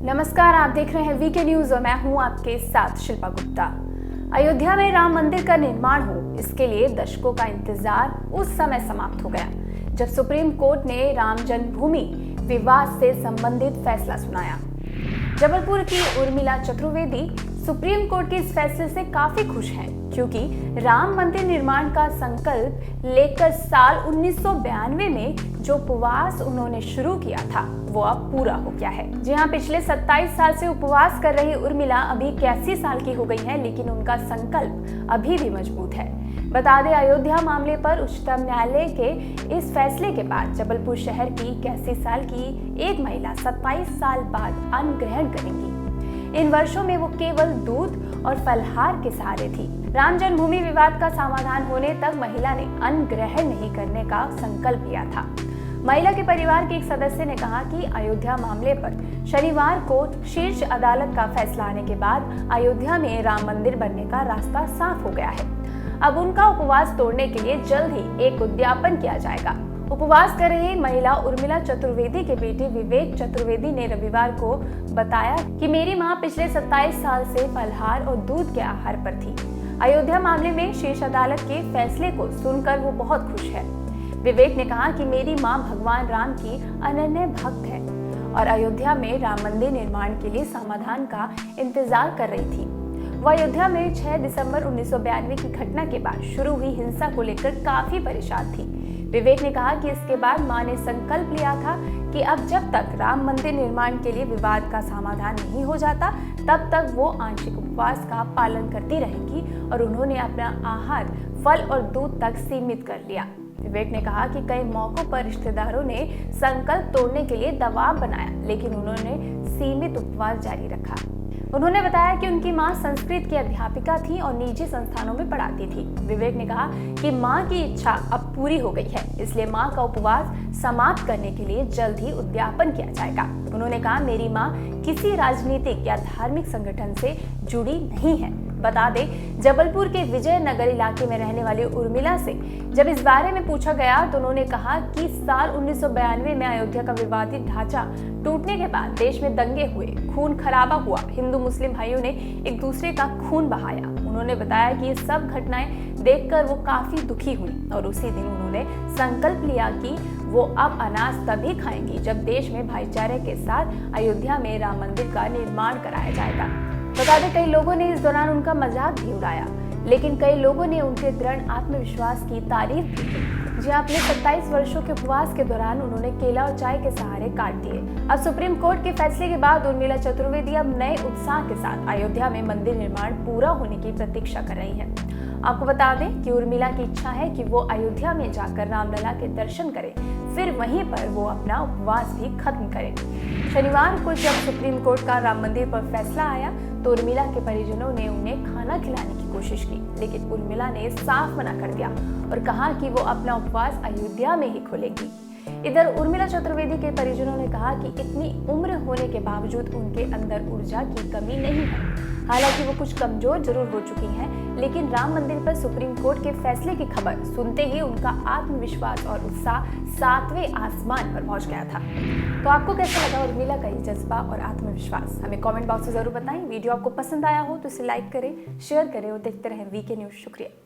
नमस्कार, आप देख रहे हैं वीके न्यूज और मैं हूं आपके साथ शिल्पा गुप्ता। अयोध्या में राम मंदिर का निर्माण हो, इसके लिए दशकों का इंतजार उस समय समाप्त हो गया जब सुप्रीम कोर्ट ने राम जन्मभूमि विवाद से संबंधित फैसला सुनाया। जबलपुर की उर्मिला चतुर्वेदी सुप्रीम कोर्ट के इस फैसले से काफी खुश हैं, क्योंकि राम मंदिर निर्माण का संकल्प लेकर साल 1992 में जो उपवास उन्होंने शुरू किया था वो अब पूरा हो गया है। जी हाँ, पिछले 27 साल से उपवास कर रही उर्मिला अभी 81 साल की हो गई हैं, लेकिन उनका संकल्प अभी भी मजबूत है। बता दें, अयोध्या मामले पर उच्चतम न्यायालय के इस फैसले के बाद जबलपुर शहर की 81 साल की एक महिला 27 साल बाद अन्न ग्रहण करेंगी। इन वर्षों में वो केवल दूध और फलहार के सहारे थी। राम जन्मभूमि विवाद का समाधान होने तक महिला ने अन्न ग्रहण नहीं करने का संकल्प लिया था। महिला के परिवार के एक सदस्य ने कहा कि अयोध्या मामले पर शनिवार को शीर्ष अदालत का फैसला आने के बाद अयोध्या में राम मंदिर बनने का रास्ता साफ हो गया है। अब उनका उपवास तोड़ने के लिए जल्द ही एक उद्यापन किया जाएगा। उपवास कर रही महिला उर्मिला चतुर्वेदी के बेटे विवेक चतुर्वेदी ने रविवार को बताया कि मेरी मां पिछले 27 साल से फलहार और दूध के आहार पर थी। अयोध्या मामले में शीर्ष अदालत के फैसले को सुनकर वो बहुत खुश है। विवेक ने कहा कि मेरी मां भगवान राम की अनन्य भक्त है और अयोध्या में राम मंदिर निर्माण के लिए समाधान का इंतजार कर रही थी। वह अयोध्या में 6 दिसंबर 1992 की घटना के बाद शुरू हुई हिंसा को लेकर काफी परेशान थी। विवेक ने कहा कि इसके बाद मां ने संकल्प लिया था कि अब जब तक राम मंदिर निर्माण के लिए विवाद का समाधान नहीं हो जाता, तब तक वो आंशिक उपवास का पालन करती रहेंगी और उन्होंने अपना आहार फल और दूध तक सीमित कर लिया। विवेक ने कहा कि कई मौकों पर रिश्तेदारों ने संकल्प तोड़ने के लिए दबाव बनाया, लेकिन उन्होंने सीमित उपवास जारी रखा। उन्होंने बताया कि उनकी मां संस्कृत की अध्यापिका थी और निजी संस्थानों में पढ़ाती थी। विवेक ने कहा कि मां की इच्छा अब पूरी हो गई है, इसलिए मां का उपवास समाप्त करने के लिए जल्द ही उद्यापन किया जाएगा। उन्होंने कहा, मेरी मां किसी राजनीतिक या धार्मिक संगठन से जुड़ी नहीं है। बता दें, जबलपुर के विजयनगर इलाके में रहने वाली उर्मिला से जब इस बारे में पूछा गया तो उन्होंने कहा कि साल 1992 में अयोध्या का विवादित ढांचा टूटने के बाद देश में दंगे हुए, खून खराबा हुआ, हिंदू मुस्लिम भाइयों ने एक दूसरे का खून बहाया। उन्होंने बताया कि ये सब घटनाएं देखकर वो काफी दुखी हुई और उसी दिन उन्होंने संकल्प लिया कि वो अब अनाज तभी खाएंगी जब देश में भाईचारे के साथ अयोध्या में राम मंदिर का निर्माण कराया जाएगा। बता दें, कई लोगों ने इस दौरान उनका मजाक भी उड़ाया, लेकिन कई लोगों ने उनके दृढ़ आत्मविश्वास की तारीफ भी की। जी, अपने 27 वर्षों के उपवास के दौरान उन्होंने केला और चाय के सहारे काट दिए। अब सुप्रीम कोर्ट के फैसले के बाद उर्मिला चतुर्वेदी अब नए उत्साह के साथ अयोध्या में मंदिर निर्माण पूरा होने की प्रतीक्षा कर रही हैं। आपको बता दें कि उर्मिला की इच्छा है कि वो अयोध्या में जाकर रामलला के दर्शन करें, फिर वहीं पर वो अपना उपवास भी खत्म करें। शनिवार को जब सुप्रीम कोर्ट का राम मंदिर पर फैसला आया तो उर्मिला के परिजनों ने उन्हें खाना खिलाने की कोशिश की, लेकिन उर्मिला ने साफ मना कर दिया और कहा कि वो अपना उपवास अयोध्या में ही खोलेंगी। इधर उर्मिला चतुर्वेदी के परिजनों ने कहा कि इतनी उम्र होने के बावजूद उनके अंदर ऊर्जा की कमी नहीं है। हालांकि वो कुछ कमजोर जरूर हो चुकी हैं, लेकिन राम मंदिर पर सुप्रीम कोर्ट के फैसले की खबर सुनते ही उनका आत्मविश्वास और उत्साह 7वें आसमान पर पहुंच गया था। तो आपको कैसा लगा उर्मिला का ये जज्बा और आत्मविश्वास? हमें कमेंट बॉक्स में जरूर बताएं। वीडियो आपको पसंद आया हो तो इसे लाइक करें, शेयर करें और देखते रहें वीके न्यूज। शुक्रिया।